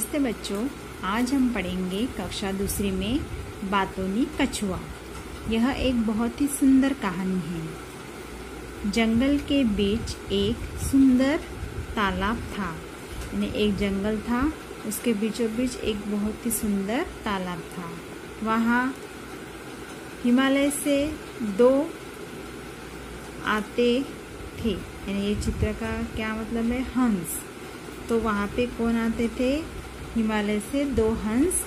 नमस्ते बच्चों, आज हम पढ़ेंगे कक्षा दूसरी में बातोनी कछुआ। यह एक बहुत ही सुंदर कहानी है। जंगल के बीच एक सुंदर तालाब था। यानी एक जंगल था, उसके बीचों बीच एक बहुत ही सुंदर तालाब था। वहाँ हिमालय से दो आते थे। यानी ये चित्र का क्या मतलब है, हंस। तो वहाँ पे कौन आते थे? हिमालय से दो हंस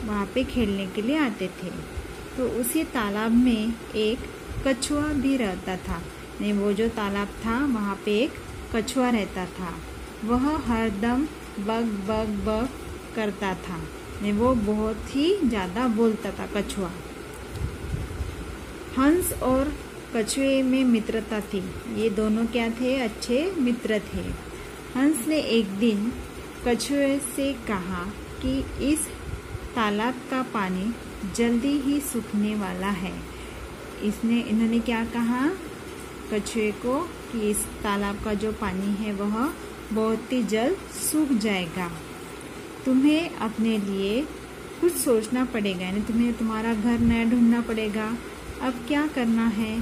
वहाँ पे खेलने के लिए आते थे। तो उसी तालाब में एक कछुआ भी रहता था। नहीं, वो जो तालाब था वहाँ पे एक कछुआ रहता था। वह हरदम बग बग बग करता था। नहीं, वो बहुत ही ज़्यादा बोलता था कछुआ। हंस और कछुए में मित्रता थी। ये दोनों क्या थे? अच्छे मित्र थे। हंस ने एक दिन कछुए से कहा कि इस तालाब का पानी जल्दी ही सूखने वाला है। इन्होंने क्या कहा कछुए को कि इस तालाब का जो पानी है वह बहुत ही जल्द सूख जाएगा। तुम्हें अपने लिए कुछ सोचना पड़ेगा। यानी तुम्हें तुम्हारा घर नया ढूंढना पड़ेगा। अब क्या करना है?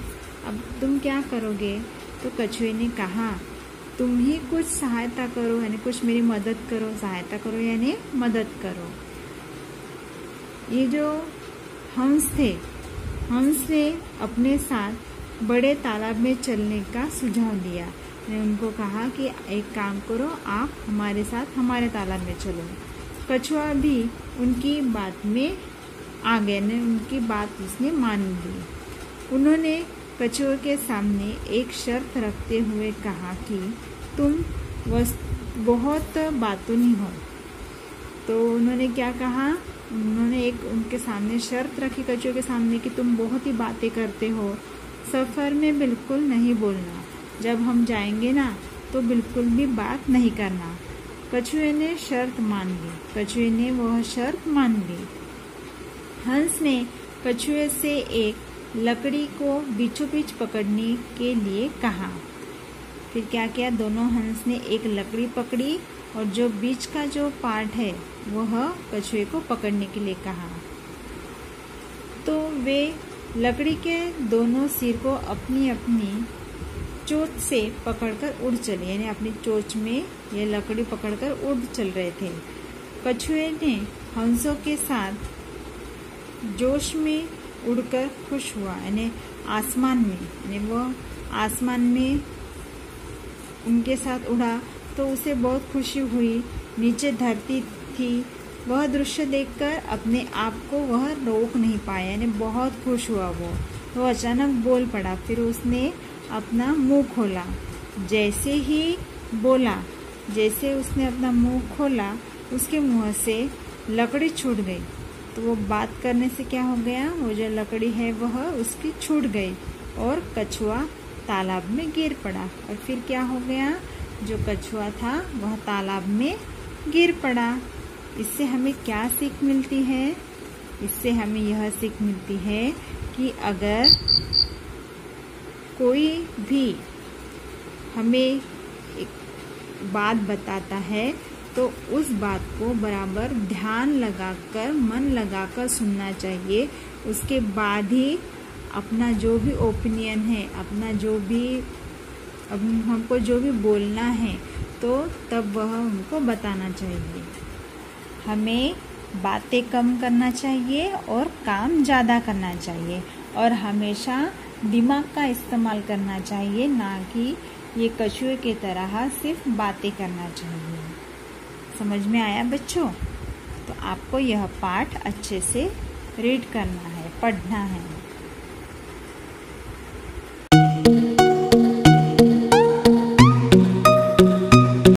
अब तुम क्या करोगे? तो कछुए ने कहा तुम ही कुछ सहायता करो, यानी कुछ मेरी मदद करो। सहायता करो यानी मदद करो। ये जो हंस थे, हंस ने अपने साथ बड़े तालाब में चलने का सुझाव दिया। ने उनको कहा कि एक काम करो, आप हमारे साथ हमारे तालाब में चलो। कछुआ भी उनकी बात में आ गए ने उनकी बात उसने मान ली। उन्होंने कछुए के सामने एक शर्त रखते हुए कहा कि तुम बहुत बातूनी हो। तो उन्होंने क्या कहा? उन्होंने उनके सामने शर्त रखी कछुए के सामने कि तुम बहुत ही बातें करते हो। सफ़र में बिल्कुल नहीं बोलना। जब हम जाएंगे ना तो बिल्कुल भी बात नहीं करना। कछुए ने शर्त मान ली। कछुए ने वह शर्त मान ली। हंस ने कछुए से एक लकड़ी को बीचों बीच पकड़ने के लिए कहा। फिर क्या किया? दोनों हंस ने एक लकड़ी पकड़ी और जो बीच का जो पार्ट है वह कछुए को पकड़ने के लिए कहा। तो वे लकड़ी के दोनों सिर को अपनी अपनी चोंच से पकड़कर उड़ चले। यानी अपनी चोंच में ये लकड़ी पकड़कर उड़ चल रहे थे। कछुए ने हंसों के साथ जोश में उड़कर खुश हुआ। यानी आसमान में, यानी वो आसमान में उनके साथ उड़ा तो उसे बहुत खुशी हुई। नीचे धरती थी। वह दृश्य देखकर अपने आप को वह रोक नहीं पाया। यानी बहुत खुश हुआ वो अचानक बोल पड़ा। फिर उसने अपना मुंह खोला। जैसे ही बोला, जैसे उसने अपना मुंह खोला, उसके मुंह से लकड़ी छूट गई। तो वो बात करने से क्या हो गया? वो जो लकड़ी है वह उसकी छूट गई और कछुआ तालाब में गिर पड़ा। और फिर क्या हो गया? जो कछुआ था वह तालाब में गिर पड़ा। इससे हमें क्या सीख मिलती है? इससे हमें यह सीख मिलती है कि अगर कोई भी हमें एक बात बताता है तो उस बात को बराबर ध्यान लगाकर, मन लगाकर सुनना चाहिए। उसके बाद ही अपना जो भी ओपिनियन है, अपना जो भी हमको जो भी बोलना है तो तब वह हमको बताना चाहिए। हमें बातें कम करना चाहिए और काम ज़्यादा करना चाहिए। और हमेशा दिमाग का इस्तेमाल करना चाहिए, ना कि ये कछुए के तरह सिर्फ बातें करना चाहिए। समझ में आया बच्चों? तो आपको यह पाठ अच्छे से रीड करना है, पढ़ना है।